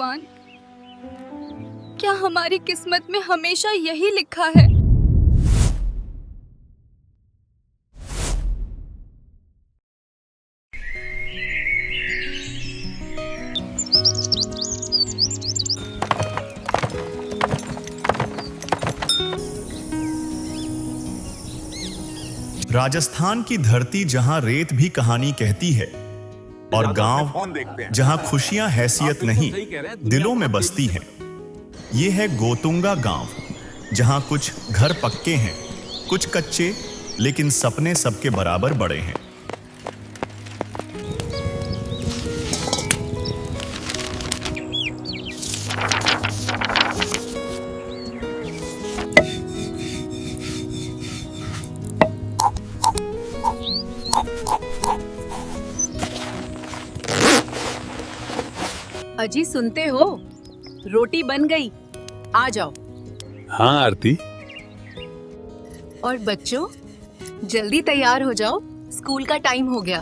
भगवान, क्या हमारी किस्मत में हमेशा यही लिखा है? राजस्थान की धरती जहां रेत भी कहानी कहती है और गांव जहां खुशियां हैसियत नहीं दिलों में बसती हैं। ये है गोतुंगा गांव, जहां कुछ घर पक्के हैं, कुछ कच्चे, लेकिन सपने सबके बराबर बड़े हैं। अजी सुनते हो, रोटी बन गई, आ जाओ। हाँ आरती। और बच्चों, जल्दी तैयार हो जाओ, स्कूल का टाइम हो गया।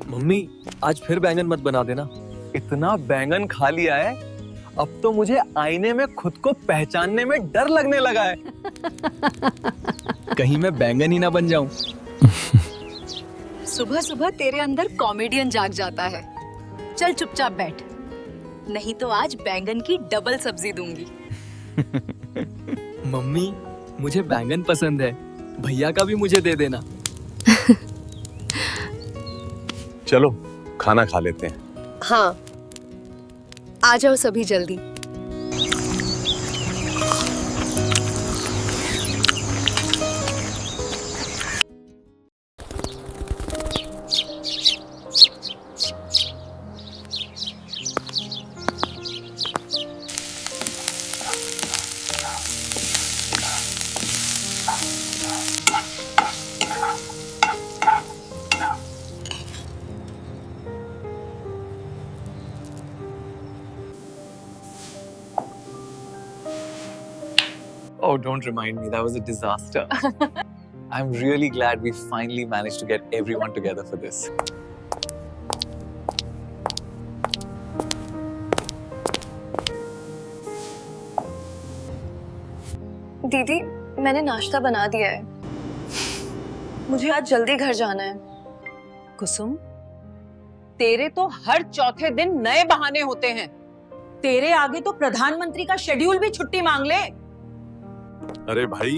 मम्मी, आज फिर बैंगन मत बना देना। इतना बैंगन खा लिया है, अब तो मुझे आईने में खुद को पहचानने में डर लगने लगा है। कहीं मैं बैंगन ही ना बन जाऊं। सुबह सुबह तेरे अंदर कॉमेडियन जाग जाता है। चल चुपचाप बैठ, नहीं तो आज बैंगन की डबल सब्जी दूंगी। मम्मी, मुझे बैंगन पसंद है, भैया का भी मुझे दे देना। चलो खाना खा लेते हैं। हाँ, आ जाओ सभी जल्दी। Oh, don't remind me. That was a disaster. I'm really glad we finally managed to get everyone together for this. दीदी, मैंने नाश्ता बना दिया है। मुझे आज जल्दी घर जाना है। कुसुम, तेरे तो हर चौथे दिन नए बहाने होते हैं। तेरे आगे तो प्रधानमंत्री का शेड्यूल भी छुट्टी मांग ले। अरे भाई,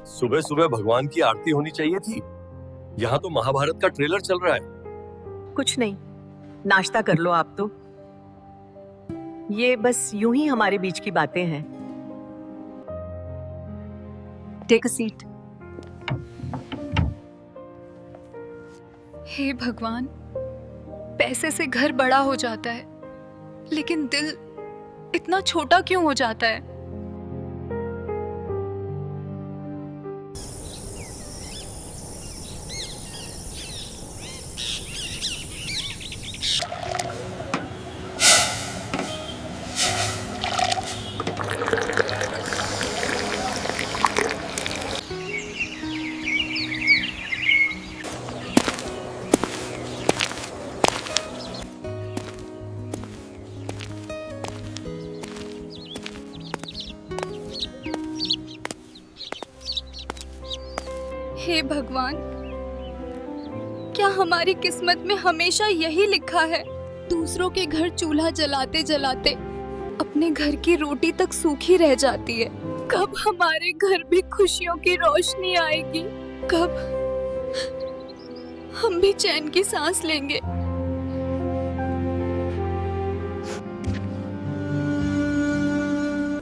सुबह सुबह भगवान की आरती होनी चाहिए थी। यहाँ तो महाभारत का ट्रेलर चल रहा है। कुछ नहीं, नाश्ता कर लो आप तो। ये बस यूं ही हमारे बीच की बातें हैं। Take a seat. हे भगवान, पैसे से घर बड़ा हो जाता है, लेकिन दिल इतना छोटा क्यों हो जाता है? हे भगवान, क्या हमारी किस्मत में हमेशा यही लिखा है? दूसरों के घर चूल्हा जलाते जलाते अपने घर की रोटी तक सूखी रह जाती है। कब हमारे घर भी खुशियों की रोशनी आएगी? कब हम भी चैन की सांस लेंगे?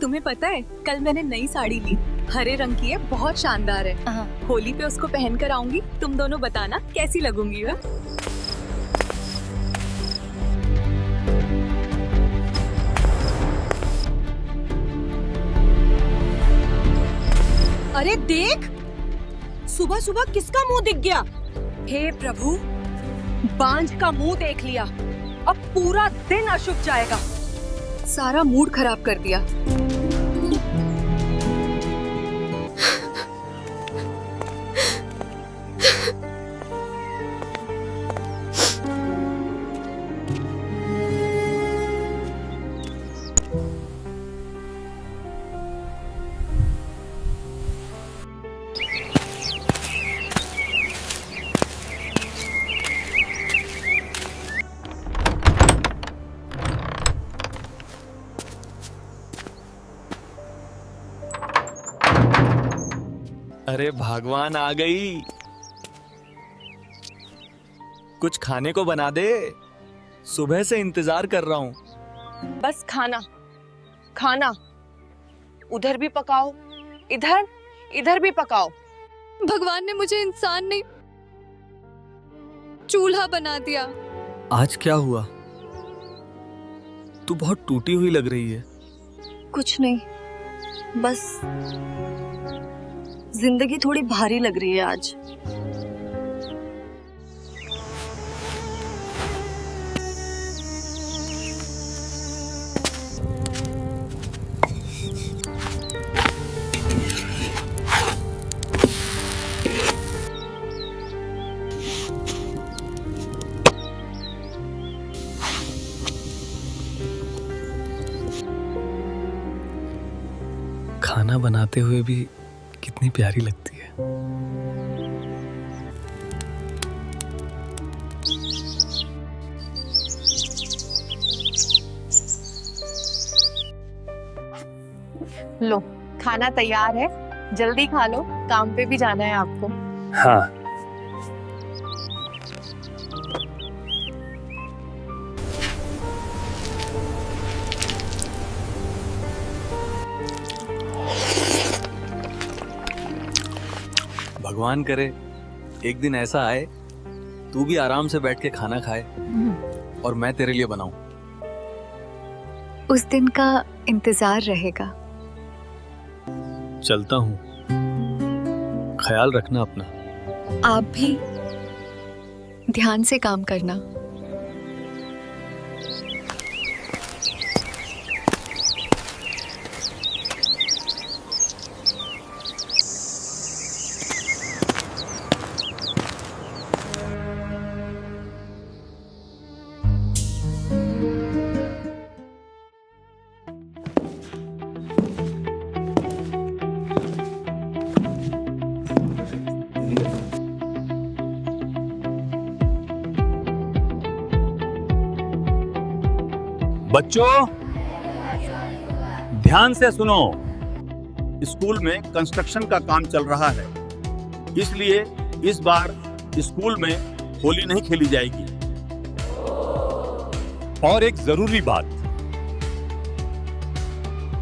तुम्हें पता है, कल मैंने नई साड़ी ली, हरे रंग की है, बहुत शानदार है। होली पे उसको पहन कर आऊंगी, तुम दोनों बताना कैसी लगूंगी वह। अरे देख, सुबह सुबह किसका मुंह दिख गया? हे प्रभु, बांझ का मुंह देख लिया। अब पूरा दिन अशुभ जाएगा। सारा मूड खराब कर दिया। अरे भगवान आ गई। कुछ खाने को बना दे, सुबह से इंतजार कर रहा हूँ। बस खाना खाना, उधर भी पकाओ, इधर भी पकाओ। भगवान ने मुझे इंसान नहीं चूल्हा बना दिया। आज क्या हुआ? तू बहुत टूटी हुई लग रही है। कुछ नहीं, बस जिंदगी थोड़ी भारी लग रही है आज। खाना बनाते हुए भी कितनी प्यारी लगती है। लो, खाना तैयार है, जल्दी खा लो, काम पे भी जाना है आपको। हाँ। भगवान करे एक दिन ऐसा आए तू भी आराम से बैठ के खाना खाए और मैं तेरे लिए बनाऊं। उस दिन का इंतजार रहेगा। चलता हूँ, ख्याल रखना अपना। आप भी ध्यान से काम करना। बच्चों ध्यान से सुनो, स्कूल में कंस्ट्रक्शन का काम चल रहा है, इसलिए इस बार स्कूल में होली नहीं खेली जाएगी। और एक जरूरी बात,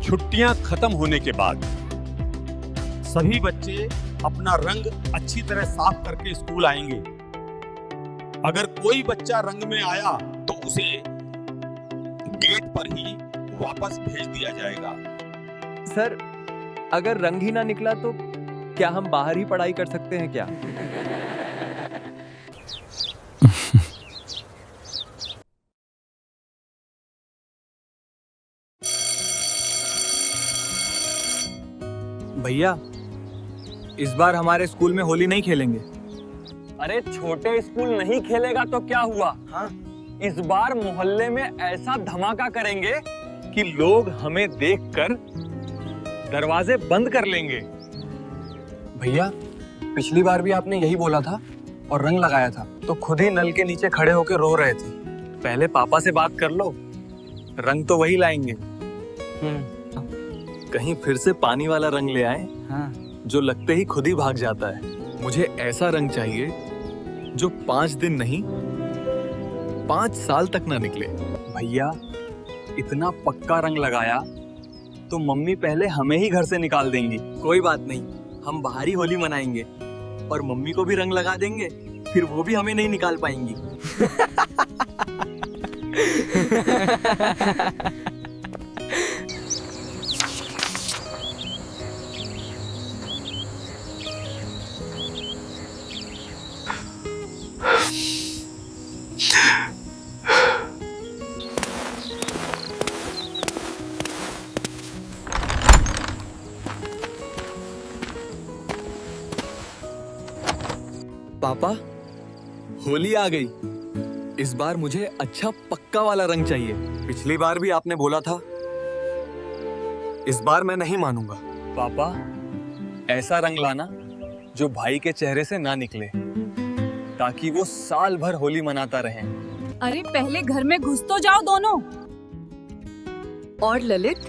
छुट्टियां खत्म होने के बाद सभी बच्चे अपना रंग अच्छी तरह साफ करके स्कूल आएंगे। अगर कोई बच्चा रंग में आया तो उसे गेट पर ही वापस भेज दिया जाएगा। सर, अगर रंग ही ना निकला तो क्या हम बाहर ही पढ़ाई कर सकते हैं क्या? भैया, इस बार हमारे स्कूल में होली नहीं खेलेंगे। अरे छोटे स्कूल नहीं खेलेगा तो क्या हुआ? हाँ? इस बार मोहल्ले में ऐसा धमाका करेंगे कि लोग हमें देखकर दरवाजे बंद कर लेंगे। भैया, पिछली बार भी आपने यही बोला था और रंग लगाया था तो खुद ही नल के नीचे खड़े होकर रो रहे थे। पहले पापा से बात कर लो, रंग तो वही लाएंगे। कहीं फिर से पानी वाला रंग ले आए। हाँ। जो लगते ही खुद ही भाग जाता है। मुझे ऐसा रंग चाहिए जो 5 दिन नहीं 5 साल तक ना निकले। भैया, इतना पक्का रंग लगाया तो मम्मी पहले हमें ही घर से निकाल देंगी। कोई बात नहीं, हम बाहर ही होली मनाएंगे और मम्मी को भी रंग लगा देंगे, फिर वो भी हमें नहीं निकाल पाएंगी। पापा, होली आ गई। इस बार मुझे अच्छा पक्का वाला रंग चाहिए। पिछली बार भी आपने बोला था, इस बार मैं नहीं मानूंगा। पापा, ऐसा रंग लाना जो भाई के चेहरे से ना निकले, ताकि वो साल भर होली मनाता रहे। अरे पहले घर में घुस तो जाओ दोनों। और ललित,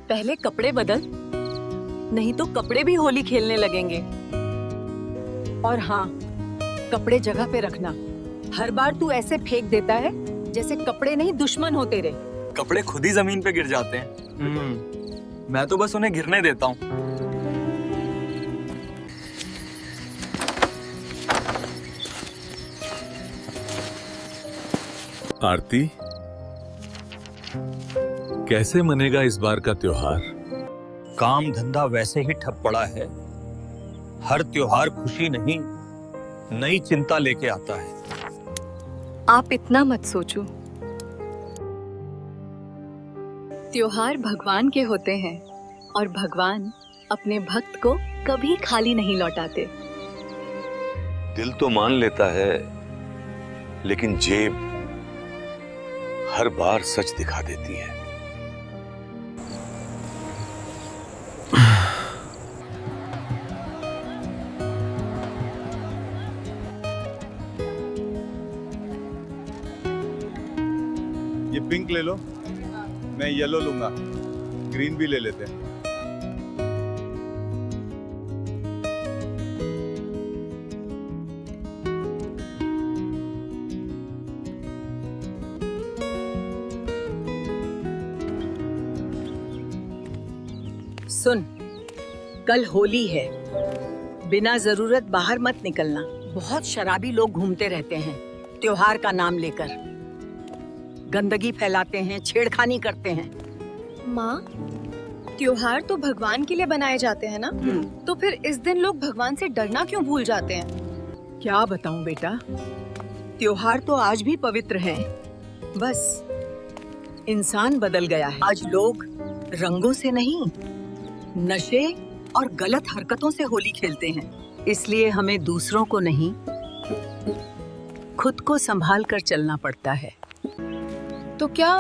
पहले कपड़े बदल, नहीं तो कपड़े भी होली खेलने लगेंगे। और हाँ, कपड़े जगह पे रखना। हर बार तू ऐसे फेंक देता है जैसे कपड़े नहीं दुश्मन हो तेरे। कपड़े खुद ही जमीन पे गिर जाते हैं। मैं तो बस उन्हें गिरने देता हूँ। आरती, कैसे मनेगा इस बार का त्योहार? काम धंधा वैसे ही ठप पड़ा है। हर त्योहार खुशी नहीं, नई चिंता लेके आता है। आप इतना मत सोचो। त्योहार भगवान के होते हैं और भगवान अपने भक्त को कभी खाली नहीं लौटाते। दिल तो मान लेता है, लेकिन जेब हर बार सच दिखा देती है। ये पिंक ले लो, मैं येलो लूंगा, ग्रीन भी ले लेते हैं। सुन, कल होली है, बिना जरूरत बाहर मत निकलना। बहुत शराबी लोग घूमते रहते हैं त्योहार का नाम लेकर, गंदगी फैलाते हैं, छेड़खानी करते हैं। माँ, त्योहार तो भगवान के लिए बनाए जाते हैं ना, तो फिर इस दिन लोग भगवान से डरना क्यों भूल जाते हैं? क्या बताऊं बेटा, त्योहार तो आज भी पवित्र है, बस इंसान बदल गया है। आज लोग रंगों से नहीं, नशे और गलत हरकतों से होली खेलते हैं। इसलिए हमें दूसरों को नहीं, खुद को संभाल कर चलना पड़ता है। तो क्या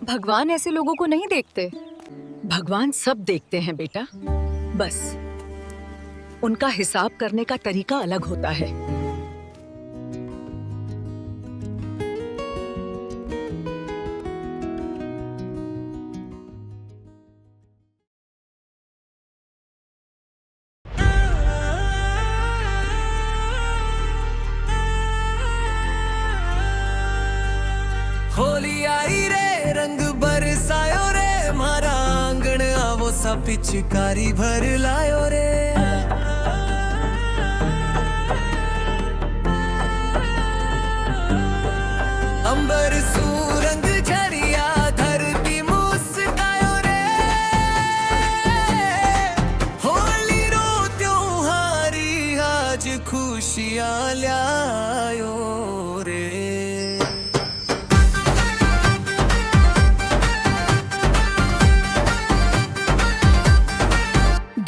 भगवान ऐसे लोगों को नहीं देखते? भगवान सब देखते हैं बेटा, बस उनका हिसाब करने का तरीका अलग होता है। होली आई रे, रंग बरसायो रे, मारा आंगण आवो सा पिचकारी भर लायो रे। अंबर सूरंग झरिया, धरती मुस्कायो रे। होली रो त्योहारी, आज खुशियां ल्यायो रे।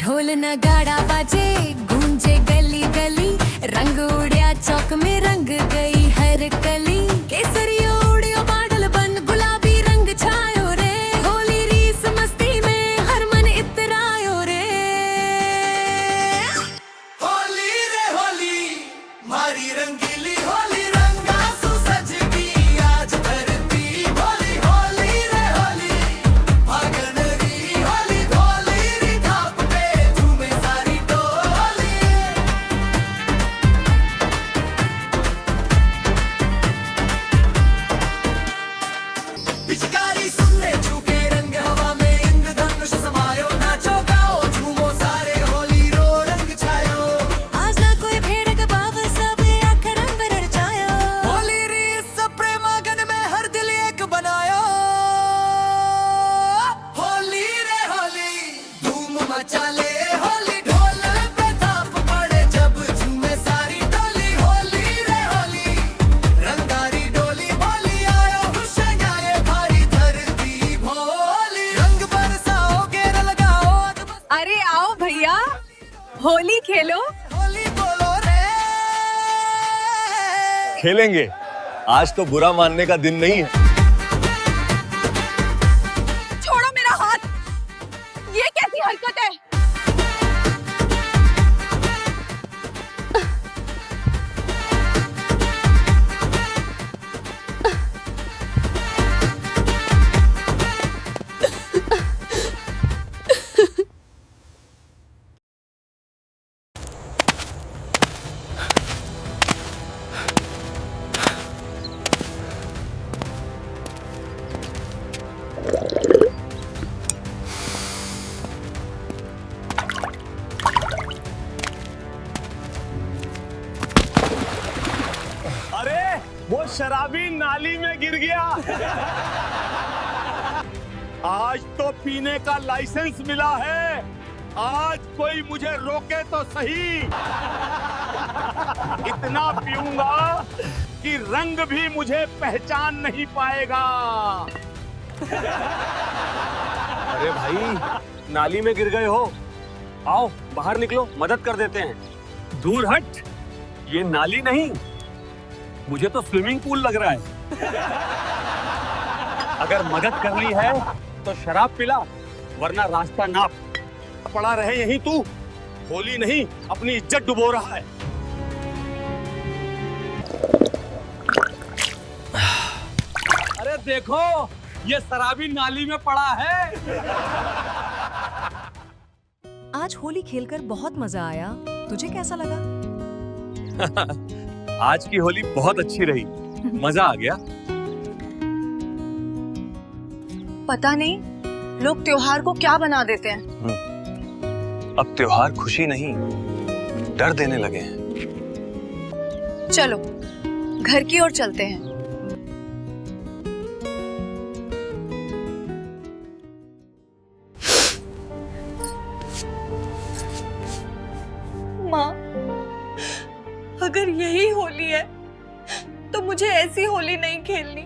ढोल नगाड़ा बाजे, गूंजे गली गली, रंग उड़िया चौक में, रंग गई हर कली। केसरियो उड़ियो बादल बन, गुलाबी रंग छायो रे। होली रीस मस्ती में, हर मन इतरायो रे। होली रे होली, मारी रंगीली होली, रंगा सु सजगी आज धरती भोली। होली रे होली, फागन री होली, धोली री थाप पे झूमे सारी टोली। पिचकारी सुनने झुके रंग हवा में, इंद्रधनुष समायो, नाचो गाओ झूमो सारे, होली रो रंग छायो। आज ना कोई भेड़ का बाव, सब आँख रंग रचायो। होली री सब प्रेमागन में, हर दिल एक बनायो। होली रे होली, धूम मचा ले होली, ढोल पे थाप पड़े जब झूमे सारी टोली। होली रे होली, रंगारी डोली बोली, आयो खुशियाँ ये भारी धरती भोली। रंग बरसाओ, घेर लगाओ, अरे आओ भैया, होली खेलो। होली बोलो रे। खेलेंगे, आज तो बुरा मानने का दिन नहीं है। छोड़ो मेरा हाथ, ये कैसी हरकत है? वो शराबी नाली में गिर गया। आज तो पीने का लाइसेंस मिला है, आज कोई मुझे रोके तो सही। इतना पीऊंगा कि रंग भी मुझे पहचान नहीं पाएगा। अरे भाई, नाली में गिर गए हो, आओ बाहर निकलो, मदद कर देते हैं। दूर हट, ये नाली नहीं, मुझे तो स्विमिंग पूल लग रहा है। अगर मदद करनी है तो शराब पिला, वरना रास्ता नाप। पड़ा रहे यहीं तू, होली नहीं अपनी इज्जत डुबो रहा है। अरे देखो, ये शराबी नाली में पड़ा है। आज होली खेलकर बहुत मजा आया, तुझे कैसा लगा? आज की होली बहुत अच्छी रही, मजा आ गया। पता नहीं लोग त्योहार को क्या बना देते हैं। अब त्योहार खुशी नहीं, डर देने लगे हैं। चलो घर की ओर चलते हैं। माँ, अगर यही होली है तो मुझे ऐसी होली नहीं खेलनी।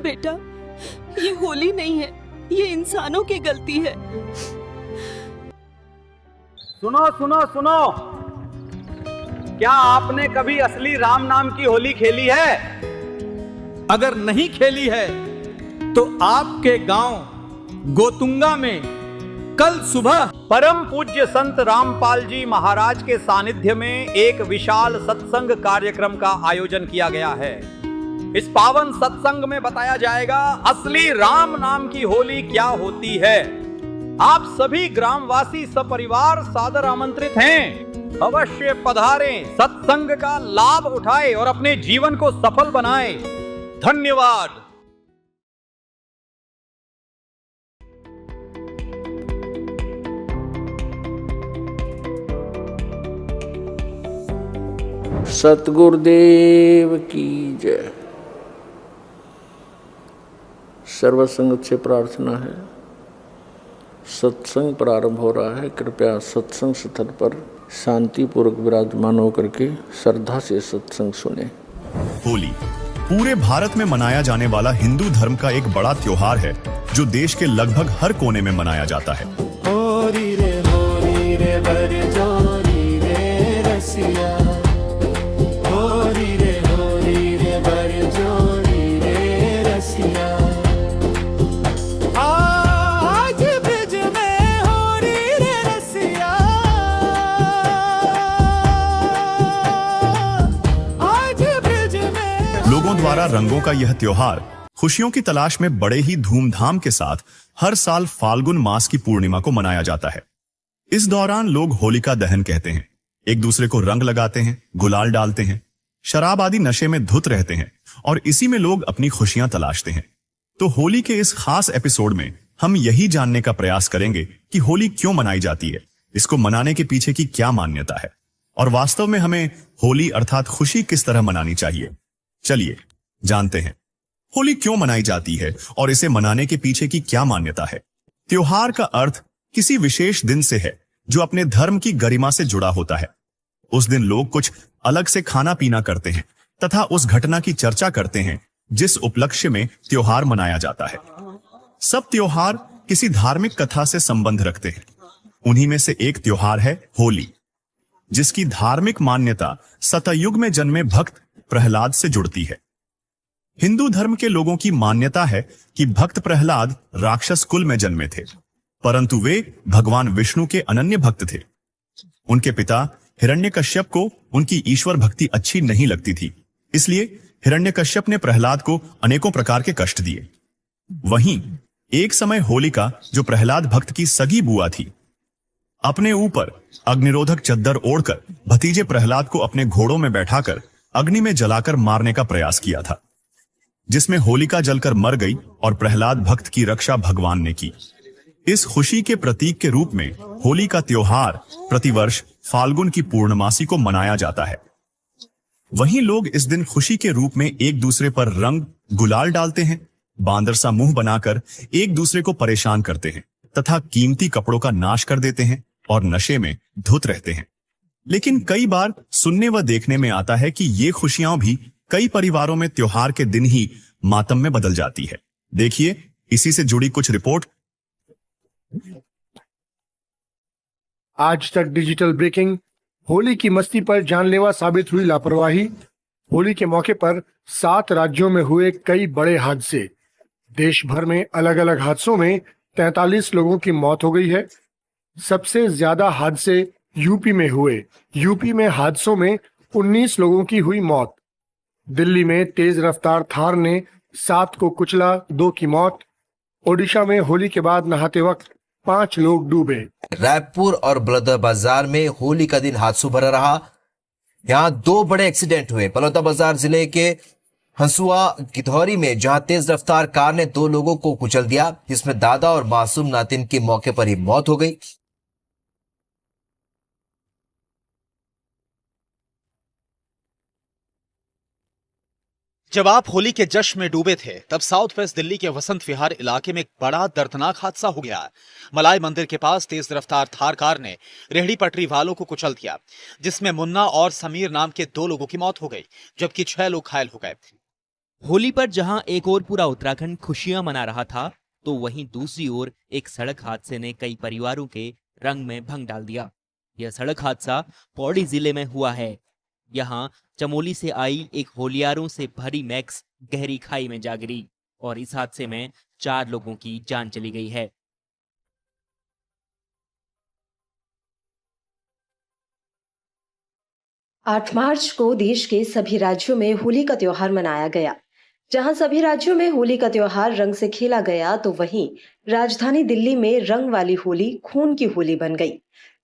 बेटा, ये होली नहीं है, ये इंसानों की गलती है। सुनो सुनो सुनो, क्या आपने कभी असली राम नाम की होली खेली है? अगर नहीं खेली है तो आपके गांव गोतुंगा में कल सुबह परम पूज्य संत रामपाल जी महाराज के सानिध्य में एक विशाल सत्संग कार्यक्रम का आयोजन किया गया है। इस पावन सत्संग में बताया जाएगा असली राम नाम की होली क्या होती है। आप सभी ग्रामवासी सपरिवार सादर आमंत्रित हैं। अवश्य पधारें, सत्संग का लाभ उठाएं और अपने जीवन को सफल बनाएं। धन्यवाद। सतगुरुदेव की जय। सर्वसंगत से प्रार्थना है, सत्संग प्रारंभ हो रहा है। कृपया सत्संग स्थल पर शांतिपूर्वक विराजमान होकर के श्रद्धा से सत्संग सुने। होली पूरे भारत में मनाया जाने वाला हिंदू धर्म का एक बड़ा त्योहार है जो देश के लगभग हर कोने में मनाया जाता है। होरी रे बर जोरी रे रसिया, होरी रे बर जोरी रे रसिया। आज ब्रिज में होरी रे रसिया, आज ब्रिज में। लोगों द्वारा रंगों का यह त्योहार खुशियों की तलाश में बड़े ही धूमधाम के साथ हर साल फाल्गुन मास की पूर्णिमा को मनाया जाता है। इस दौरान लोग होलिका दहन कहते हैं, एक दूसरे को रंग लगाते हैं, गुलाल डालते हैं, शराब आदि नशे में धुत रहते हैं और इसी में लोग अपनी खुशियां तलाशते हैं। तो होली के इस खास एपिसोड में हम यही जानने का प्रयास करेंगे कि होली क्यों मनाई जाती है, इसको मनाने के पीछे की क्या मान्यता है और वास्तव में हमें होली अर्थात खुशी किस तरह मनानी चाहिए। चलिए जानते हैं होली क्यों मनाई जाती है और इसे मनाने के पीछे की क्या मान्यता है। त्योहार का अर्थ किसी विशेष दिन से है जो अपने धर्म की गरिमा से जुड़ा होता है। उस दिन लोग कुछ अलग से खाना पीना करते हैं तथा उस घटना की चर्चा करते हैं जिस उपलक्ष्य में त्योहार मनाया जाता है। सब त्योहार किसी धार्मिक कथा से संबंध रखते हैं। उन्हीं में से एक त्योहार है होली, जिसकी धार्मिक मान्यता सतयुग में जन्मे भक्त प्रहलाद से जुड़ती है। हिंदू धर्म के लोगों की मान्यता है कि भक्त प्रहलाद राक्षस कुल में जन्मे थे, परंतु वे भगवान विष्णु के अनन्य भक्त थे। उनके पिता हिरण्यकश्यप को उनकी ईश्वर भक्ति अच्छी नहीं लगती थी, इसलिए हिरण्यकश्यप ने प्रहलाद को अनेकों प्रकार के कष्ट दिए। वहीं एक समय होलिका, जो प्रहलाद भक्त की सगी बुआ थी, अपने ऊपर अग्निरोधक चद्दर ओढ़कर भतीजे प्रहलाद को अपने घोड़ों में बैठाकर अग्नि में जलाकर मारने का प्रयास किया था, जिसमें होलिका जलकर मर गई और प्रहलाद भक्त की रक्षा भगवान ने की। इस खुशी के प्रतीक के रूप में होली का त्योहार प्रतिवर्ष फाल्गुन की पूर्णमासी को मनाया जाता है। वहीं लोग इस दिन खुशी के रूप में एक दूसरे पर रंग गुलाल डालते हैं, बांदर सा मुंह बनाकर एक दूसरे को परेशान करते हैं तथा कीमती कपड़ों का नाश कर देते हैं और नशे में धुत रहते हैं। लेकिन कई बार सुनने व देखने में आता है कि ये खुशियां भी कई परिवारों में त्योहार के दिन ही मातम में बदल जाती है। देखिए इसी से जुड़ी कुछ रिपोर्ट। आज तक डिजिटल ब्रेकिंग। होली की मस्ती पर जानलेवा साबित हुई लापरवाही। होली के मौके पर 7 राज्यों में हुए कई बड़े हादसे। देश भर में अलग अलग हादसों में 43 लोगों की मौत हो गई है। सबसे ज्यादा हादसे यूपी में हुए। यूपी में हादसों में 19 लोगों की हुई मौत। दिल्ली में तेज रफ्तार थार ने 7 को कुचला, 2 की मौत। ओडिशा में होली के बाद नहाते वक्त 5 लोग डूबे। रायपुर और बलौदाबाजार में होली का दिन हादसों भरा रहा। यहाँ 2 बड़े एक्सीडेंट हुए। बलौदाबाजार जिले के हंसुआ गिधौरी में जहां तेज रफ्तार कार ने 2 लोगों को कुचल दिया, जिसमें दादा और मासूम नातिन की मौके पर ही मौत हो गई। जब आप होली के जश्न में डूबे थे, तब साउथ वेस्ट दिल्ली के वसंत विहार इलाके में एक बड़ा दर्दनाक हादसा हो गया। मलाई मंदिर के पास तेज रफ्तार थार कार ने रेहड़ी पटरी वालों को कुचल दिया, जिसमें मुन्ना और समीर नाम के 2 लोगों की मौत हो गई, जबकि 6 लोग घायल हो गए। होली पर जहां एक ओर पूरा उत्तराखंड खुशियां मना रहा था, तो वहीं दूसरी ओर एक सड़क हादसे ने कई परिवारों के रंग में भंग डाल दिया। यह सड़क हादसा पौड़ी जिले में हुआ है। यहाँ चमोली से आई एक होलियारों से भरी मैक्स गहरी खाई में जा गिरी और इस हादसे में 4 लोगों की जान चली गई है। आठ मार्च को देश के सभी राज्यों में होली का त्योहार मनाया गया। जहां सभी राज्यों में होली का त्योहार रंग से खेला गया, तो वहीं राजधानी दिल्ली में रंग वाली होली खून की होली बन गई।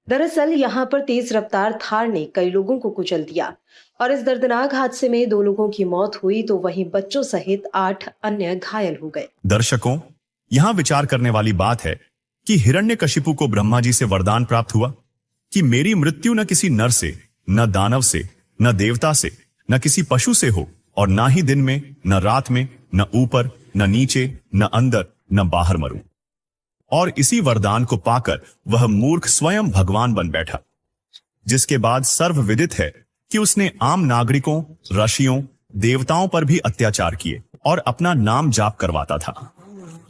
दरअसल यहां पर तेज रफ्तार थार ने कई लोगों को कुचल दिया और इस दर्दनाक हादसे में 2 लोगों की मौत हुई, तो वहीं बच्चों सहित 8 अन्य घायल हो गए। दर्शकों, यहाँ विचार करने वाली बात है कि हिरण्यकशिपु को ब्रह्मा जी से वरदान प्राप्त हुआ कि मेरी मृत्यु न किसी नर से, न दानव से, न देवता से, न किसी पशु से हो, और ना ही दिन में, न रात में, न ऊपर, न नीचे, न अंदर, न बाहर मरूं। और इसी वरदान को पाकर वह मूर्ख स्वयं भगवान बन बैठा, जिसके बाद सर्वविदित है कि उसने आम नागरिकों, ऋषियों, देवताओं पर भी अत्याचार किए और अपना नाम जाप करवाता था।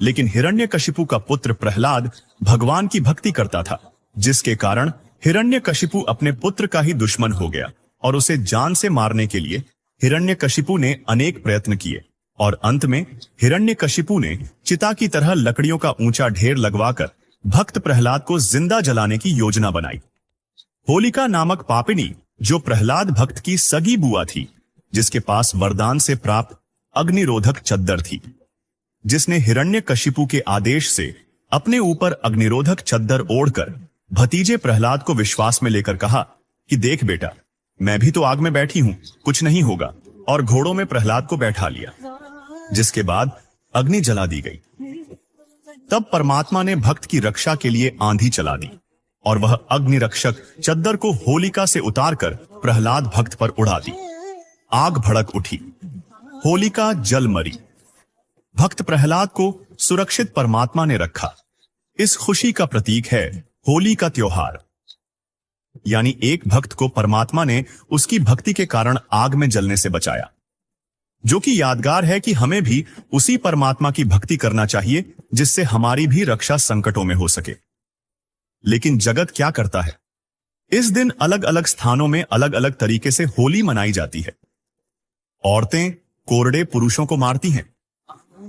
लेकिन हिरण्यकशिपु का पुत्र प्रहलाद भगवान की भक्ति करता था, जिसके कारण हिरण्यकशिपु अपने पुत्र का ही दुश्मन हो गया और उसे जान से मारने के लिए हिरण्यकशिपु ने अनेक प्रयत्न किए और अंत में हिरण्यकशिपु ने चिता की तरह लकड़ियों का ऊंचा ढेर लगवाकर भक्त प्रहलाद को जिंदा जलाने की योजना बनाई। होलिका नामक पापिनी, जो प्रहलाद भक्त की सगी बुआ थी, जिसके पास वरदान से प्राप्त अग्निरोधक चद्दर थी, जिसने हिरण्यकशिपु के आदेश से अपने ऊपर अग्निरोधक चद्दर ओढ़कर भतीजे प्रहलाद को विश्वास में लेकर कहा कि देख बेटा, मैं भी तो आग में बैठी हूं, कुछ नहीं होगा, और घोड़ों में प्रहलाद को बैठा लिया, जिसके बाद अग्नि जला दी गई। तब परमात्मा ने भक्त की रक्षा के लिए आंधी चला दी और वह अग्नि रक्षक चद्दर को होलिका से उतारकर प्रहलाद भक्त पर उड़ा दी। आग भड़क उठी, होलिका जल मरी। भक्त प्रहलाद को सुरक्षित परमात्मा ने रखा। इस खुशी का प्रतीक है होली का त्योहार। यानी एक भक्त को परमात्मा ने उसकी भक्ति के कारण आग में जलने से बचाया, जो कि यादगार है कि हमें भी उसी परमात्मा की भक्ति करना चाहिए जिससे हमारी भी रक्षा संकटों में हो सके। लेकिन जगत क्या करता है? इस दिन अलग अलग स्थानों में अलग अलग तरीके से होली मनाई जाती है। औरतें कोरडे पुरुषों को मारती हैं,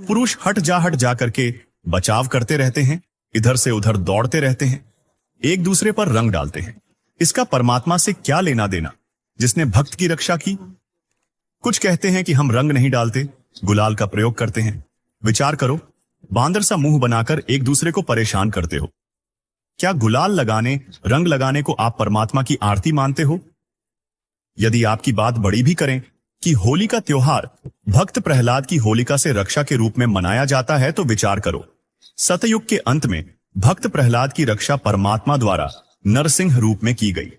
पुरुष हट जा करके बचाव करते रहते हैं, इधर से उधर दौड़ते रहते हैं, एक दूसरे पर रंग डालते हैं। इसका परमात्मा से क्या लेना देना जिसने भक्त की रक्षा की? कुछ कहते हैं कि हम रंग नहीं डालते, गुलाल का प्रयोग करते हैं। विचार करो, बांदर सा मुंह बनाकर एक दूसरे को परेशान करते हो। क्या गुलाल लगाने, रंग लगाने को आप परमात्मा की आरती मानते हो? यदि आपकी बात बड़ी भी करें कि होली का त्योहार भक्त प्रहलाद की होलिका से रक्षा के रूप में मनाया जाता है, तो विचार करो, सतयुग के अंत में भक्त प्रहलाद की रक्षा परमात्मा द्वारा नरसिंह रूप में की गई।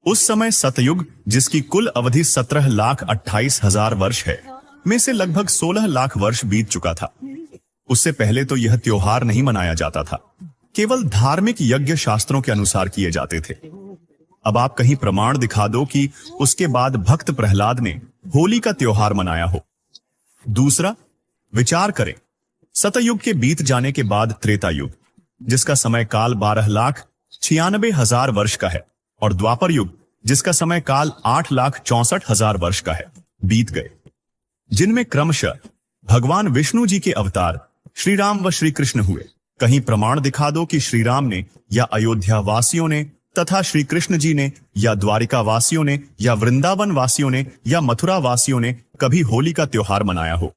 उस समय सतयुग, जिसकी कुल अवधि 17,28,000 वर्ष है, में से लगभग 16 लाख वर्ष बीत चुका था। उससे पहले तो यह त्योहार नहीं मनाया जाता था, केवल धार्मिक यज्ञ शास्त्रों के अनुसार किए जाते थे। अब आप कहीं प्रमाण दिखा दो कि उसके बाद भक्त प्रहलाद ने होली का त्योहार मनाया हो। दूसरा, विचार करें, सतयुग के बीत जाने के बाद त्रेता युग, जिसका समय काल 12,96,000 वर्ष का है, और द्वापर युग, जिसका समय काल 8,64,000 वर्ष का है, बीत गए, जिनमें क्रमशः भगवान विष्णु जी के अवतार श्री राम व श्री कृष्ण हुए। कहीं प्रमाण दिखा दो कि श्री राम ने या अयोध्या वासियों ने तथा श्री कृष्ण जी ने या द्वारिका वासियों ने या वृंदावन वासियों ने या मथुरा वासियों ने कभी होली का त्योहार मनाया हो।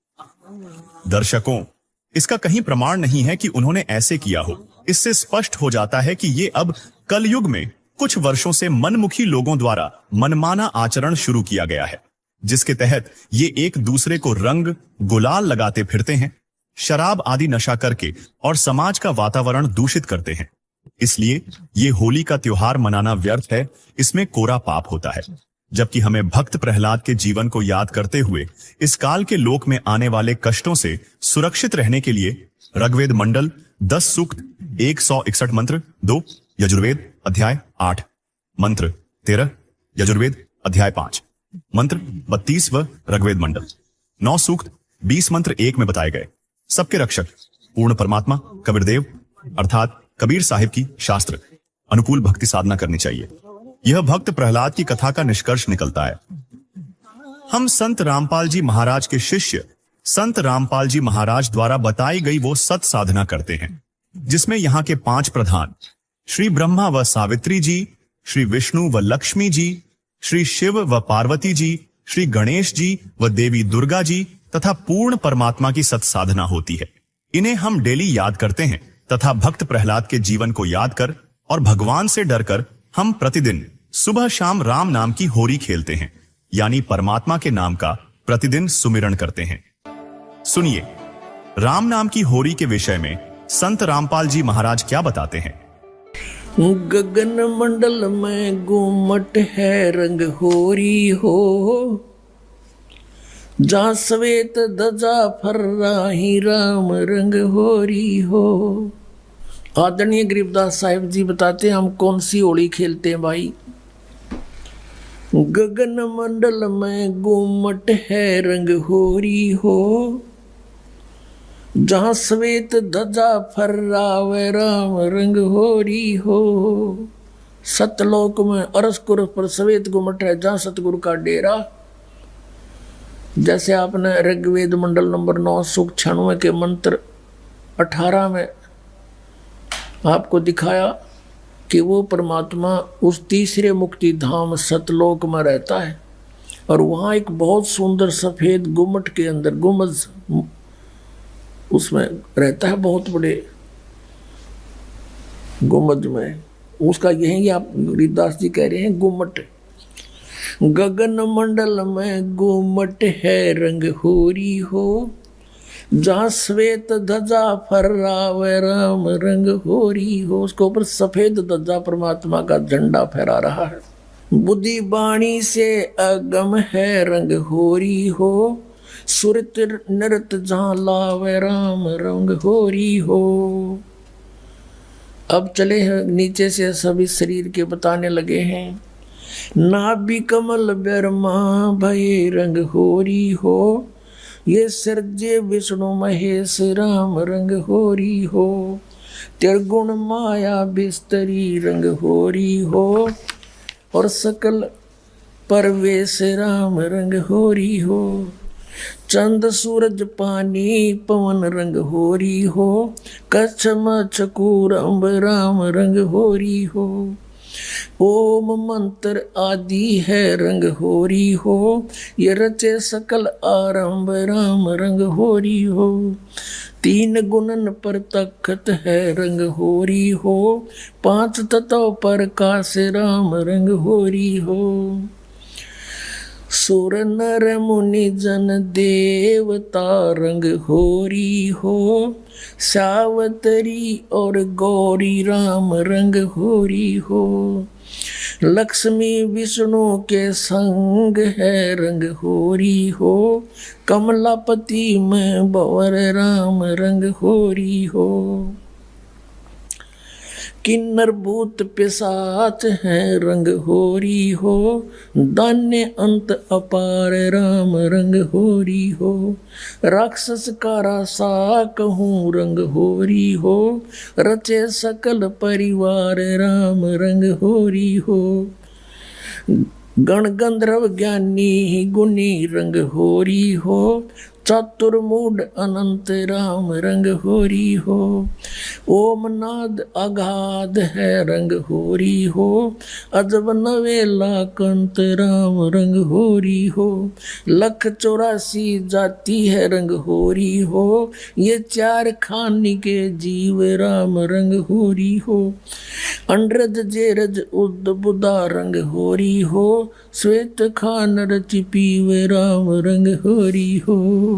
दर्शकों, इसका कहीं प्रमाण नहीं है कि उन्होंने ऐसे किया हो। इससे स्पष्ट हो जाता है कि ये अब कलयुग में कुछ वर्षों से मनमुखी लोगों द्वारा मनमाना आचरण शुरू किया गया है, जिसके तहत ये एक दूसरे को रंग गुलाल लगाते फिरते हैं, शराब आदि नशा करके और समाज का वातावरण दूषित करते हैं। इसलिए ये होली का त्योहार मनाना व्यर्थ है, इसमें कोरा पाप होता है। जबकि हमें भक्त प्रहलाद के जीवन को याद करते हुए इस काल के लोक में आने वाले कष्टों से सुरक्षित रहने के लिए ऋग्वेद मंडल 10 सूक्त 161 मंत्र 2, यजुर्वेद अध्याय 8 मंत्र 13, यजुर्वेद अध्याय 5 मंत्र 32 व ऋग्वेद मंडल 9 सूक्त 20 मंत्र 1 में बताए गए सबके रक्षक पूर्ण परमात्मा कबीरदेव अर्थात कबीर साहिब की शास्त्र अनुकूल भक्ति साधना करनी चाहिए। यह भक्त प्रहलाद की कथा का निष्कर्ष निकलता है। हम संत रामपाल जी महाराज के शिष्य संत रामपाल जी महाराज द्वारा बताई गई वो सत साधना करते हैं, जिसमें यहाँ के 5 प्रधान श्री ब्रह्मा व सावित्री जी, श्री विष्णु व लक्ष्मी जी, श्री शिव व पार्वती जी, श्री गणेश जी व देवी दुर्गा जी तथा पूर्ण परमात्मा की सत साधना होती है। इन्हें हम डेली याद करते हैं तथा भक्त प्रहलाद के जीवन को याद कर और भगवान से डरकर हम प्रतिदिन सुबह शाम राम नाम की होरी खेलते हैं, यानी परमात्मा के नाम का प्रतिदिन सुमिरण करते हैं। सुनिए, राम नाम की होरी के विषय में संत रामपाल जी महाराज क्या बताते हैं। गगन मंडल में गुमट है रंग होरी हो, जहाँ श्वेत ध्वजा फर्राही राम रंग होरी हो। आदरणीय गरीबदास साहिब जी बताते हैं हम कौन सी होली खेलते हैं भाई। गगन मंडल में गुमट है रंग होरी हो, जहाँ श्वेत ध्वजा फर्रावे राम रंग होरी हो। सतलोक में अरसकुर पर श्वेत गुमट है, जहाँ सतगुरु का डेरा। जैसे आपने ऋग्वेद मंडल नंबर 9 सूक्त 96 के मंत्र 18 में आपको दिखाया कि वो परमात्मा उस तीसरे मुक्ति धाम सतलोक में रहता है, और वहाँ एक बहुत सुंदर सफेद गुम्मट के अंदर गुम्बज उसमें रहता है, बहुत बड़े गुम्बज में। उसका यही आप गरीबदास जी कह रहे हैं गुम्मट। गगन मंडल में गुम्मट है रंग होरी हो, जहाँ श्वेत ध्वजा फर्रावे राम रंग होरी हो। उसके ऊपर सफेद ध्वजा परमात्मा का झंडा फहरा रहा है। बुद्धि बाणी से अगम है रंग होरी हो, सुरत नृत जहाँ लावे राम रंग होरी हो। अब चले हैं नीचे से सभी शरीर के बताने लगे हैं। नाभि कमल ब्रह्मा भय रंग होरी हो, ये सर्जे विष्णु महेश राम रंग होरी हो। त्रिगुण माया बिस्तरी रंग होरी हो, और सकल परवेश राम रंग होरी हो। चंद सूरज पानी पवन रंग होरी हो, कच्छ मच्छ कूरम्ब राम रंग होरी हो। ओम मंत्र आदि है रंग होरी हो, ये रचे सकल आरंभ राम रंग होरी हो। 3 गुणन पर तखत है रंग होरी हो, 5 तत्व पर काश राम रंग होरी हो। सुर नर मुनि जन देवता रंग होरी हो, सावतरी और गौरी राम रंग होरी हो। लक्ष्मी विष्णु के संग है रंग होरी हो, कमलापति में बवर राम रंग होरी हो। किन्नर भूत पिशाच है रंग होरी हो, दान्य अंत अपार राम रंग होरी हो। राक्षस का रासा कहूँ रंग होरी हो, रचे सकल परिवार राम रंग होरी हो। गण गंधर्व ज्ञानी गुणी रंग होरी हो, चतुर्मूड अनंत राम रंग होरी हो। ओम नाद अगाध है रंग होरी हो, अजब नवेला कंत राम रंग होरी हो। लख 84 जाति है रंग होरी हो, ये 4 खानी के जीव राम रंग होरी हो। अंड्रज जेरज उद बुदा रंग होरी हो, श्वेत खान रच पीवे राम रंग होरी हो।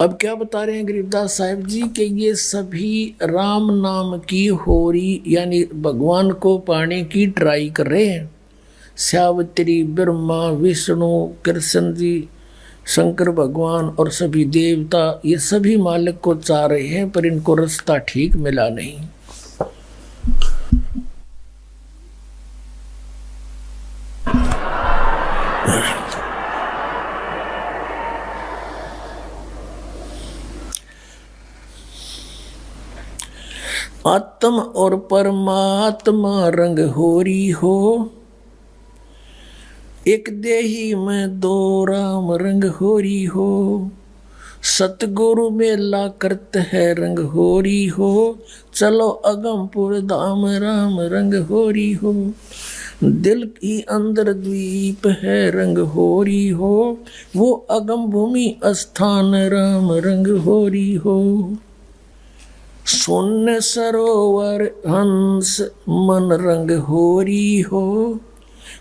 अब क्या बता रहे हैं गरीबदास साहिब जी कि ये सभी राम नाम की होरी यानी भगवान को पाने की ट्राई कर रहे हैं। सावित्री, ब्रह्मा, विष्णु, कृष्ण जी, शंकर भगवान और सभी देवता, ये सभी मालिक को चाह रहे हैं, पर इनको रास्ता ठीक मिला नहीं। आत्म और परमात्मा रंग होरी हो, एक देही में 2 राम रंग होरी हो। सतगुरु मेला करत है रंग होरी हो, चलो अगमपुर धाम राम रंग होरी हो। दिल की अंदर द्वीप है रंग होरी हो, वो अगम भूमि स्थान राम रंग होरी हो। शून्य सरोवर हंस मन रंग होरी हो,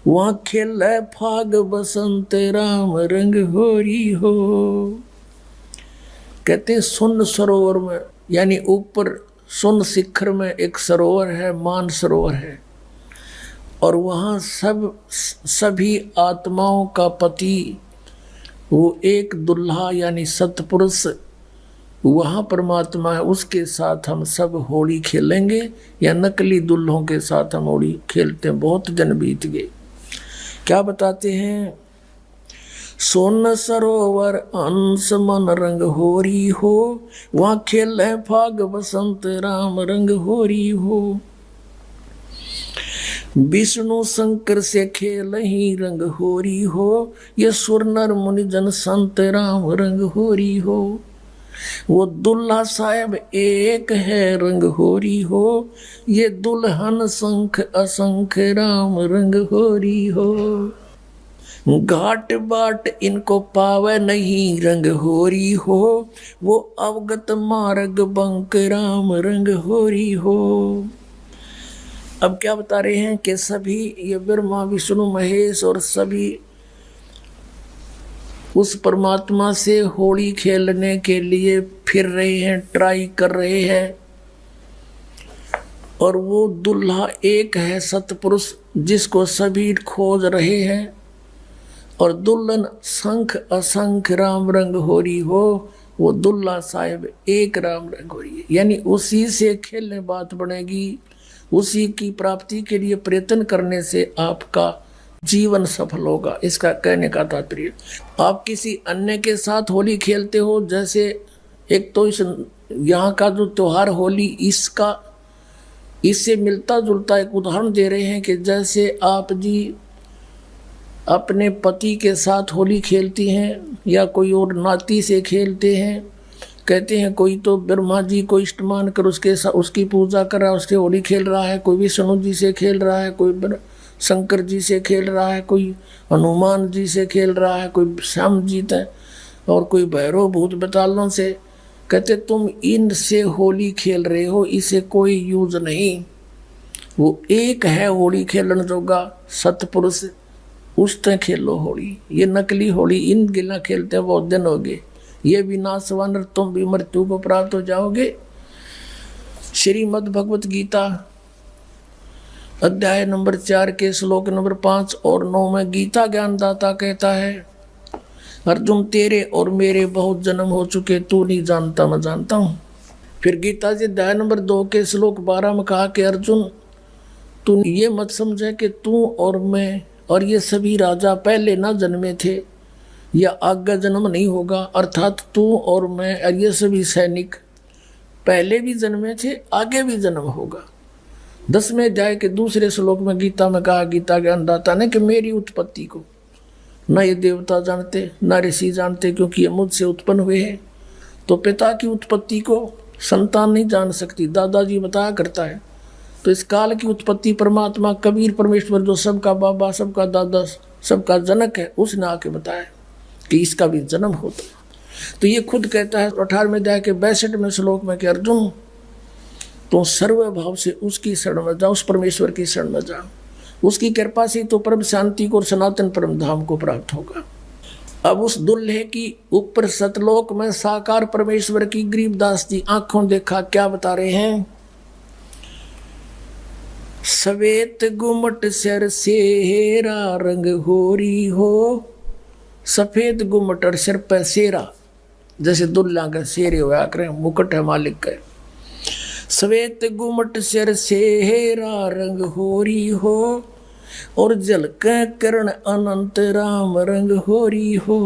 वहाँ खिले फाग बसंत राम रंग होरी हो। कहते हैं शून्य सरोवर में यानी ऊपर शून्य शिखर में एक सरोवर है, मान सरोवर है, और वहाँ सभी आत्माओं का पति वो एक दुल्हा यानी सतपुरुष वहाँ परमात्मा है, उसके साथ हम सब होली खेलेंगे या नकली दुल्हों के साथ हम होली खेलते हैं। बहुत दिन बीत गए। क्या बताते हैं? सोन सरोवर अंश मन रंग होरी हो, वहाँ खेले फाग बसंत राम रंग होरी हो। विष्णु शंकर से खेल ही रंग होरी हो, ये सुर नर मुनि जन संत राम रंग होरी हो। वो दुल्हा साहब एक है रंग होरी हो, ये दुल्हन शंख असंख राम रंग होरी हो। घाट बाट इनको पावे नहीं रंग होरी हो, वो अवगत मार्ग बंक राम रंग होरी हो। अब क्या बता रहे हैं कि सभी ये ब्रह्मा विष्णु महेश और सभी उस परमात्मा से होली खेलने के लिए फिर रहे हैं, ट्राई कर रहे हैं, और वो दुल्हा एक है सतपुरुष जिसको सभी खोज रहे हैं, और दुल्हन शंख असंख राम रंग होरी हो, वो दुल्हा साहिब एक राम रंग होरी है। यानी उसी से खेलने बात बनेगी, उसी की प्राप्ति के लिए प्रयत्न करने से आपका जीवन सफल होगा। इसका कहने का तात्पर्य, आप किसी अन्य के साथ होली खेलते हो, जैसे एक तो इस यहाँ का जो त्योहार होली इससे मिलता जुलता एक उदाहरण दे रहे हैं कि जैसे आप जी अपने पति के साथ होली खेलती हैं या कोई और नाती से खेलते हैं। कहते हैं कोई तो ब्रह्मा जी को इष्टमान कर उसके साथ उसकी पूजा कर रहा है, उससे होली खेल रहा है, कोई विष्णु जी से खेल रहा है, कोई शंकर जी से खेल रहा है, कोई हनुमान जी से खेल रहा है, कोई श्याम जी है और कोई भैरव भूत बतालों से। कहते तुम इनसे होली खेल रहे हो, इसे कोई यूज नहीं। वो एक है होली खेलन जोगा सतपुरुष, उस तरह खेलो होली। ये नकली होली इन गिला खेलते हैं बहुत दिन हो गए। ये भी नासवानर तुम भी मृत्यु को प्राप्त हो जाओगे। श्रीमद् भगवत गीता अध्याय नंबर 4 के श्लोक नंबर 5 और 9 में गीता ज्ञानदाता कहता है, अर्जुन तेरे और मेरे बहुत जन्म हो चुके, तू नहीं जानता मैं जानता हूँ। फिर गीता जी अध्याय नंबर 2 के श्लोक 12 में कहा कि अर्जुन तू ये मत समझे कि तू और मैं और ये सभी राजा पहले ना जन्मे थे या आगे जन्म नहीं होगा, अर्थात तू और मैं और ये सभी सैनिक पहले भी जन्मे थे, आगे भी जन्म होगा। 10वें अध्याय के दूसरे श्लोक में गीता में कहा गीता ज्ञानदाता ने कि मेरी उत्पत्ति को न ये देवता जानते न ऋषि जानते, क्योंकि ये मुझसे उत्पन्न हुए हैं। तो पिता की उत्पत्ति को संतान नहीं जान सकती, दादाजी बताया करता है। तो इस काल की उत्पत्ति परमात्मा कबीर परमेश्वर जो सबका बाबा सबका दादा सबका जनक है, उसने आके बताया कि इसका भी जन्म होता। तो ये खुद कहता है 18वें अध्याय के 62वें श्लोक में कि अर्जुन तो सर्व भाव से उसकी शरण में जाओ, उस परमेश्वर की शरण में जाओ, उसकी कृपा से तो परम शांति को और सनातन परम धाम को प्राप्त होगा। अब उस दुल्हे की ऊपर सतलोक में साकार परमेश्वर की गरीबदास जी आंखों देखा क्या बता रहे हैं, सवेत गुमट सिर सेरा रंग होरी हो। सफेद गुमट और सिर पर सेरा, जैसे दुल्ला का शेरे हुआ करें, मुकुट है मालिक का। सवेत गुमट सिर सेरा रंग होरी हो और जलक करण अनंत राम रंग होरी हो।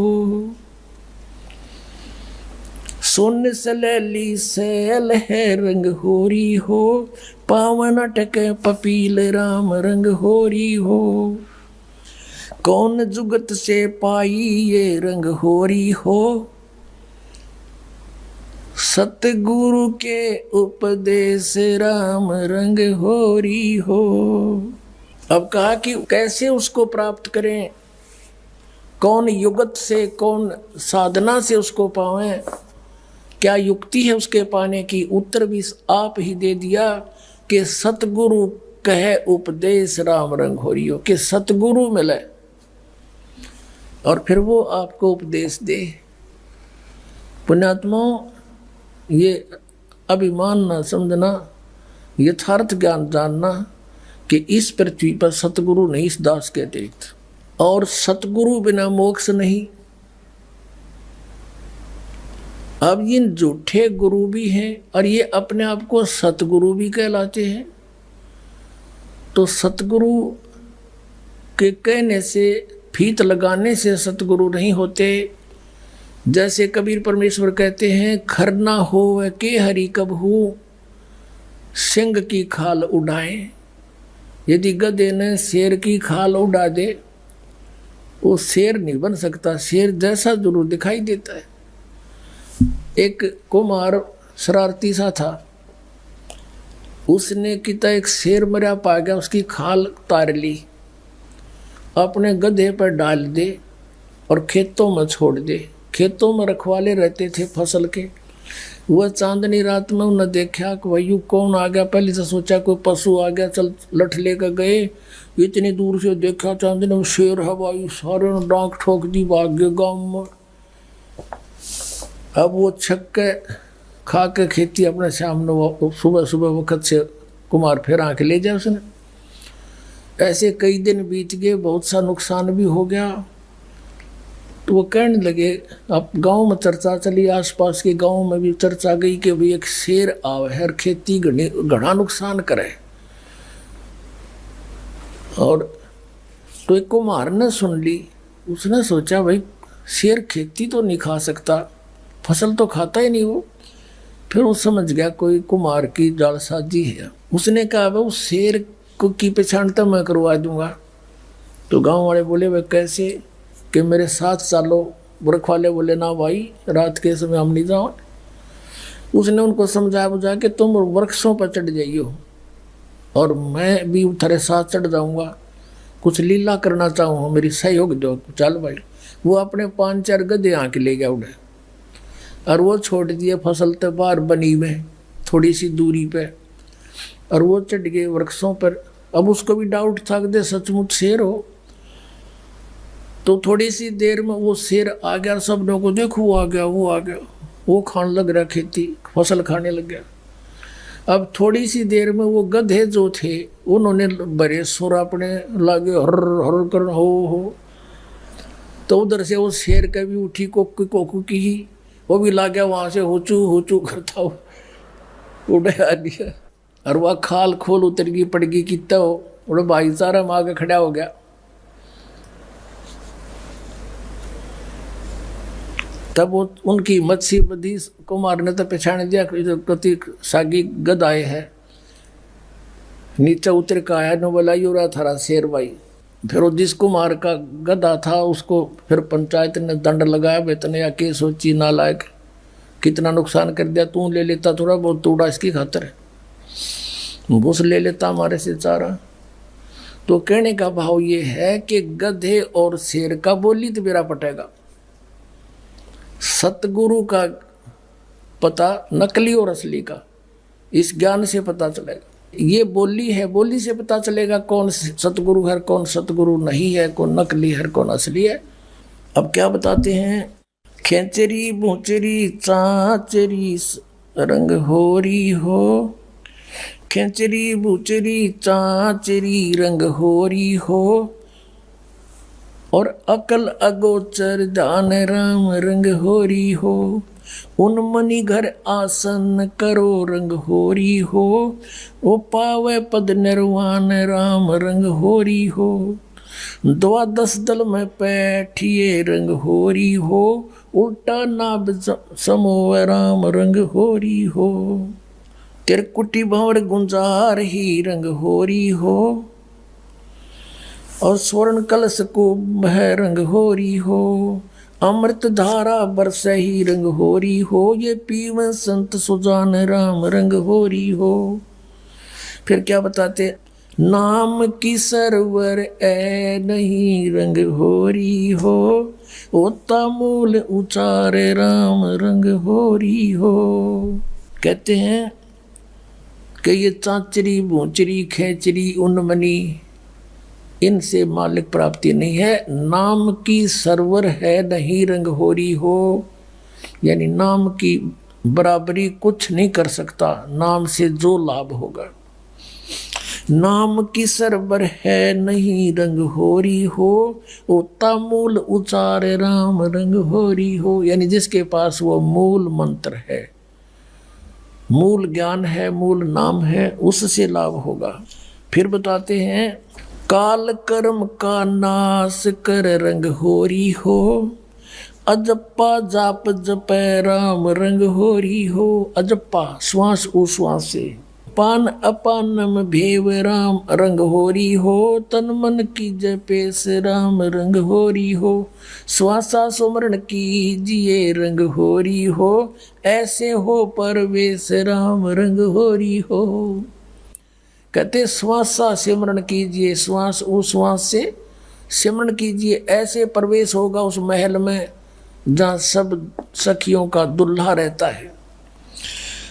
सोन सलैली सैल है रंग होरी हो, पावन अटक पपील राम रंग होरी हो। कौन जुगत से पाई ये रंग होरी हो, सतगुरु के उपदेश राम रंग होरी हो। अब कहा कि कैसे उसको प्राप्त करें, कौन युगत से कौन साधना से उसको पावें, क्या युक्ति है उसके पाने की। उत्तर भी आप ही दे दिया कि सतगुरु कहे उपदेश राम रंग होरी हो, कि सतगुरु मिले और फिर वो आपको उपदेश दे। पुण्यात्माओं, ये अभिमान ना समझना, यथार्थ ज्ञान जानना कि इस पृथ्वी पर सतगुरु नहीं इस दास के अतिरिक्त, और सतगुरु बिना मोक्ष नहीं। अब ये झूठे गुरु भी हैं और ये अपने आप को सतगुरु भी कहलाते हैं। तो सतगुरु के कहने से, फीत लगाने से सतगुरु नहीं होते। जैसे कबीर परमेश्वर कहते हैं, खरना हो के हरि कबहू सिंह की खाल उड़ाए। यदि गधे ने शेर की खाल उड़ा दे, वो शेर नहीं बन सकता, शेर जैसा जरूर दिखाई देता है। एक कुमार शरारती सा था, उसने किता एक शेर मरा पा गया, उसकी खाल तार ली, अपने गधे पर डाल दे और खेतों में छोड़ दे। खेतों में रखवाले रहते थे फसल के। वह चांदनी रात में उन्हें देखा कि भाई कौन आ गया। पहले से सोचा कोई पशु आ गया, चल लठ लेकर गए। इतनी दूर से देखा चांदनी में शेर है भाई, सारे ने डांक ठोक दी, भाग गए गाँव में। अब वो छक्के खा के खेती अपने सामने सुबह सुबह वक्त से कुमार फिर आके ले जाए उसने। ऐसे कई दिन बीत गए, बहुत सा नुकसान भी हो गया। तो वो कहने लगे, अब गांव में चर्चा चली, आसपास के गांव में भी चर्चा गई कि भाई एक शेर आवे है, खेती घना नुकसान करे। और तो एक कुम्हार ने सुन ली, उसने सोचा भाई शेर खेती तो नहीं खा सकता, फसल तो खाता ही नहीं वो। फिर वो समझ गया कोई कुम्हार की जालसाजी है। उसने कहा भाई उस शेर को की पहचान तो मैं करवा दूंगा। तो गांव वाले बोले भाई कैसे, कि मेरे साथ चालो। बुरख वाले बोले ना भाई, रात के समय हम नहीं जाओ। उसने उनको समझा बुझा कि तुम वृक्षों पर चढ़ जाइयो और मैं भी तेरे साथ चढ़ जाऊंगा, कुछ लीला करना चाहूँ, मेरी सहयोग दो। चल भाई, वो अपने 5-4 गधे आके ले गया उड़े और वो छोड़ दिए फसल तो बाहर बनी में थोड़ी सी दूरी पे, और वो चढ़ गए वृक्षों पर। अब उसको भी डाउट था कि सचमुच शेर हो। तो थोड़ी सी देर में वो शेर आ गया, सब लोगों को देखो वो आ गया, वो आ गया, वो खाने लग रहा, खेती फसल खाने लग गया। अब थोड़ी सी देर में वो गधे जो थे उन्होंने बड़े सुर अपने लागे हर हर कर हो। तो उधर से वो शेर का भी उठी कोकू की, वो भी ला गया वहां से होचू करता हो उड़ा दिया। और वह खाल खोल उतर गई, पड़ गई कितना हो, बड़ा भाईचारा में आगे खड़ा हो गया। तब वो उनकी मत्स्य बदी कुमार ने तो पहचान दिया कति सागी गदाए है। नीचे उतर का आया न बोला यो रहा थारा शेर भाई। फिर वो जिस कुमार का गदा था उसको फिर पंचायत ने दंड लगाया, वेतन या के सोची नालायक कितना नुकसान कर दिया, तू ले लेता थोड़ा बहुत तोड़ा इसकी खातर, घूस ले लेता हमारे से चारा। तो कहने का भाव ये है कि गधे और शेर का बोली तो मेरा पटेगा, सतगुरु का पता नकली और असली का इस ज्ञान से पता चलेगा। ये बोली है, बोली से पता चलेगा कौन सतगुरु है, कौन सतगुरु नहीं है, कौन नकली है, कौन असली है। अब क्या बताते हैं, खेचरी भूचरी चाचरी रंग होरी हो, खेचरी भूचरी चाचरी रंग होरी हो, और अकल अगोचर ध्यान राम रंग होरी हो, उन मनी घर आसन करो रंग होरी हो, ओ पावे पद निर्वाण राम रंग होरी हो, द्वादश दल में बैठिए रंग होरी हो, उल्टा नाभ समो राम रंग होरी हो, तिरकुटी भंवर गुंजार ही रंग होरी हो, और स्वर्ण कलश को बह रंग होरी हो, अमृत धारा बरस ही रंग होरी हो, ये पीवन संत सुजान राम रंग होरी हो। फिर क्या बताते, नाम की सरवर ए नहीं रंग होरी हो, ओता मूल उचारे राम रंग होरी हो। कहते हैं कि ये चाचरी भूचरी खेचरी उन्मनी इनसे मालिक प्राप्ति नहीं है, नाम की सरवर है नहीं रंग होरी हो, यानी नाम की बराबरी कुछ नहीं कर सकता नाम से जो लाभ होगा। नाम की सरवर है नहीं रंग होरी हो, ओता मूल उचार राम रंग होरी हो, यानी जिसके पास वो मूल मंत्र है, मूल ज्ञान है, मूल नाम है, उससे लाभ होगा। फिर बताते हैं, काल कर्म का नाश कर रंग होरी हो, अजप्पा जाप जपै राम रंग होरी हो। अजप्पा श्वास उश्वास से, पान अपानम भेव राम रंग होरी हो, तन मन की जपे से राम रंग होरी हो, श्वासा सुमरण कीजिए रंग होरी हो, ऐसे हो परवेश राम रंग होरी हो। कहते श्वासा सिमरण कीजिए, श्वास उश्वास से सिमरण कीजिए, ऐसे प्रवेश होगा उस महल में जहाँ सब सखियों का दुल्हा रहता है।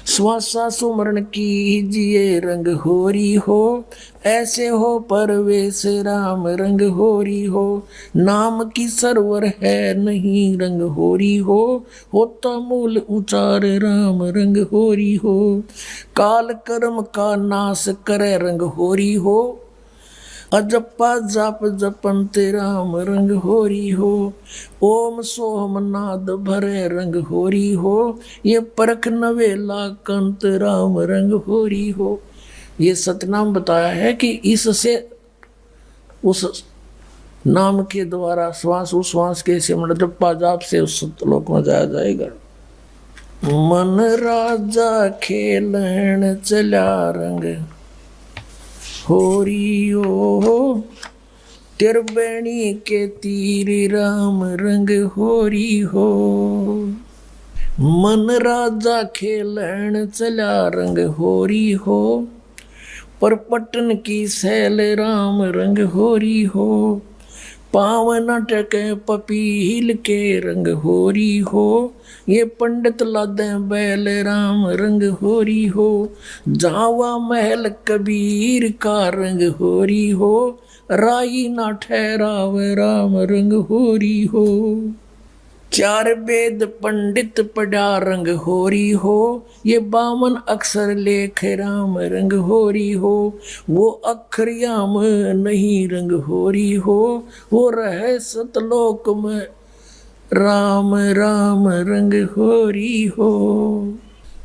श्वासा सुमरण कीजिए रंग होरी हो, ऐसे हो परवेश राम रंग होरी हो, नाम की सरवर है नहीं रंग होरी हो, होता मूल उचार राम रंग होरी हो, काल कर्म का नाश करे रंग होरी हो, अजप्पा जाप जपंत राम रंग होरी हो, ओम सोम नाद भरे रंग होरी हो, ये परख नवेला कंत राम रंग होरी हो। ये सतनाम बताया है कि इससे उस नाम के द्वारा श्वास उश्वास के सिमरण जप्पा जाप से उस लोक में जाया जाएगा। मन राजा खेलन चला रंग होरी हो, तिरबेणी के तीर राम रंग होरी हो, मन राजा खेलन चला रंग होरी हो, पर पटन की सैल राम रंग होरी हो, पावन टके पपील के रंग होरी हो, ये पंडित लादे बैल राम रंग होरी हो, जावा महल कबीर का रंग होरी हो, राई ना ठहराव राम रंग होरी हो। चार वेद पंडित पढ़ा रंग होरी हो, ये 52 अक्षर लेख राम रंग होरी हो, वो अक्षर याम नहीं रंग होरी हो, वो रहे सतलोक में राम राम रंग होरी हो।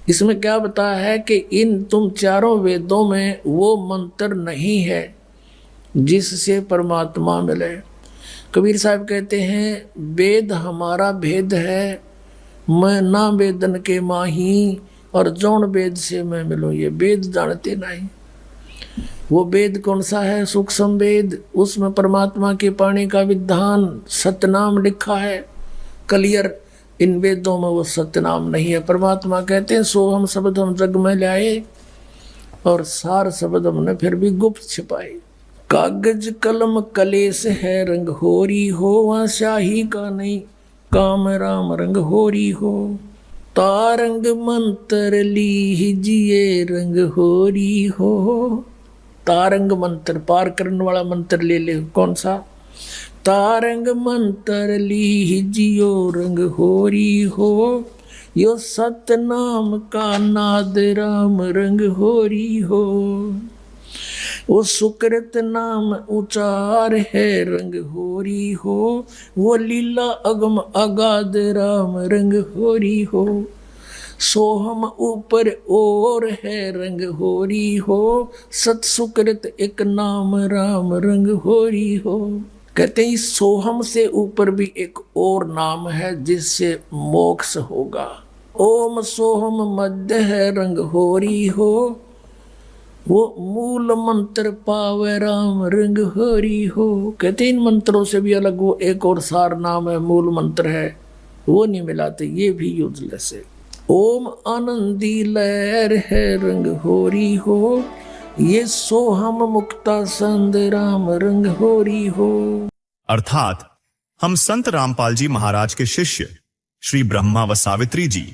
इसमें क्या बताया है कि इन तुम चारों वेदों में वो मंत्र नहीं है जिससे परमात्मा मिले। कबीर साहब कहते हैं वेद हमारा भेद है, मैं ना वेदन के माही, और जौन वेद से मैं मिलूं, ये वेद जानते नहीं। वो वेद कौन सा है? सूक्ष्म वेद, उसमें परमात्मा के पानी का विधान सतनाम लिखा है क्लियर। इन वेदों में वो सतनाम नहीं है। परमात्मा कहते हैं सोहम शब्द हम जग में लाए, और सार शब्द हमने फिर भी गुप्त छिपाए। कागज कलम कलेस है रंग होरी हो, वहाँ स्याही का नहीं काम राम रंग होरी हो। तारंग मंत्र लीजिए रंग होरी हो, तारंग मंत्र पार करने वाला मंत्र ले ले। कौन सा? तारंग मंत्र लीजियो रंग होरी हो, यो सतनाम का नाद राम रंग होरी हो। वो सुकृत नाम उचार है रंग होरी हो, वो लीला अगम अगाध राम रंग होरी हो। सोहम ऊपर और है रंग होरी हो, सत सुकृत एक नाम राम रंग होरी हो। कहते हैं सोहम से ऊपर भी एक और नाम है जिससे मोक्ष होगा। ओम सोहम मध्य है रंग होरी हो, वो मूल मंत्र पावे राम रंग होरी हो। कहते इन मंत्रों से भी अलग वो एक और सार नाम है, मूल मंत्र है, वो नहीं मिलाते, ये भी यूजलेस है। ओम आनंदी लहर है रंग होरी हो, ये सोहम मुक्ता संद राम रंग होरी हो। अर्थात हम संत रामपाल जी महाराज के शिष्य श्री ब्रह्मा व सावित्री जी,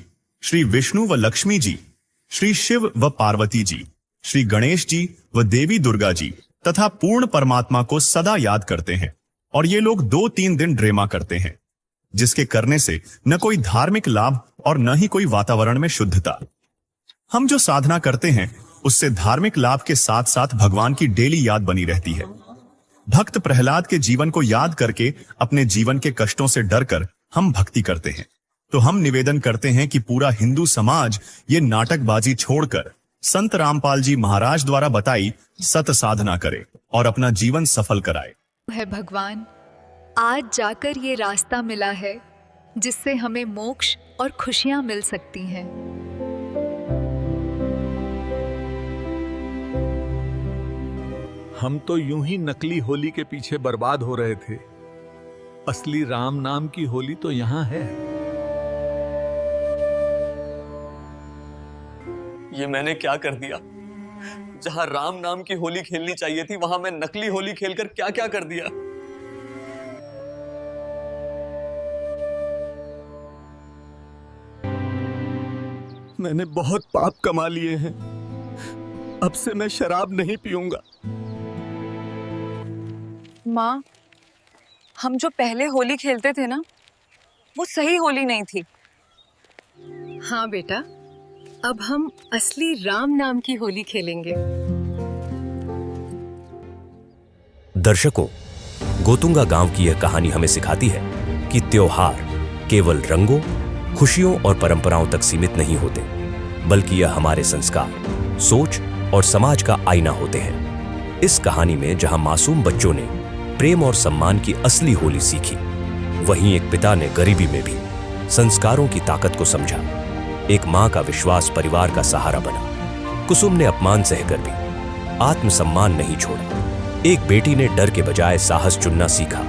श्री विष्णु व लक्ष्मी जी, श्री शिव व पार्वती जी, श्री गणेश जी व देवी दुर्गा जी तथा पूर्ण परमात्मा को सदा याद करते हैं। और ये लोग 2-3 दिन ड्रेमा करते हैं, जिसके करने से न कोई धार्मिक लाभ और न ही कोई वातावरण में शुद्धता। हम जो साधना करते हैं उससे धार्मिक लाभ के साथ साथ भगवान की डेली याद बनी रहती है। भक्त प्रहलाद के जीवन को याद करके अपने जीवन के कष्टों से डरकर हम भक्ति करते हैं। तो हम निवेदन करते हैं कि पूरा हिंदू समाज ये नाटकबाजी छोड़कर संत रामपाल जी महाराज द्वारा बताई सत साधना करे और अपना जीवन सफल कराए। है भगवान, आज जाकर ये रास्ता मिला है जिससे हमें मोक्ष और खुशियां मिल सकती हैं। हम तो यूं ही नकली होली के पीछे बर्बाद हो रहे थे, असली राम नाम की होली तो यहाँ है। ये मैंने क्या कर दिया? जहां राम नाम की होली खेलनी चाहिए थी वहां मैं नकली होली खेलकर क्या क्या कर दिया। मैंने बहुत पाप कमा लिए हैं, अब से मैं शराब नहीं पीऊंगा। माँ, हम जो पहले होली खेलते थे ना, वो सही होली नहीं थी। हाँ बेटा, अब हम असली राम नाम की होली खेलेंगे। दर्शकों, गोतुंगा गांव की यह कहानी हमें सिखाती है कि त्योहार केवल रंगों, खुशियों और परंपराओं तक सीमित नहीं होते, बल्कि यह हमारे संस्कार, सोच और समाज का आईना होते हैं। इस कहानी में जहां मासूम बच्चों ने प्रेम और सम्मान की असली होली सीखी, वहीं एक पिता ने गरीबी में भी संस्कारों की ताकत को समझा। एक मां का विश्वास परिवार का सहारा बना। कुसुम ने अपमान सहकर भी आत्मसम्मान नहीं छोड़ा। एक बेटी ने डर के बजाय साहस चुनना सीखा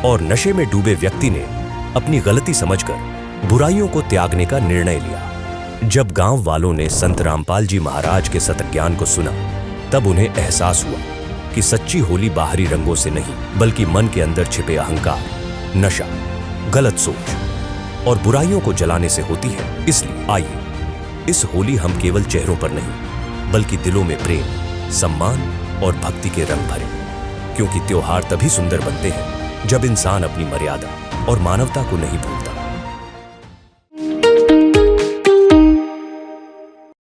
और नशे में डूबे व्यक्ति ने अपनी गलती समझकर बुराइयों को त्यागने का निर्णय लिया। जब गांव वालों ने संत रामपाल जी महाराज के सत ज्ञान को सुना, तब उन्हें एहसास हुआ कि सच्ची होली बाहरी रंगों से नहीं बल्कि मन के अंदर छिपे अहंकार, नशा, गलत सोच और बुराइयों को जलाने से होती है। इसलिए आइए इस होली हम केवल चेहरों पर नहीं बल्कि दिलों में प्रेम, सम्मान और भक्ति के रंग भरें, क्योंकि त्योहार तभी सुंदर बनते हैं जब इंसान अपनी मर्यादा और मानवता को नहीं भूलता।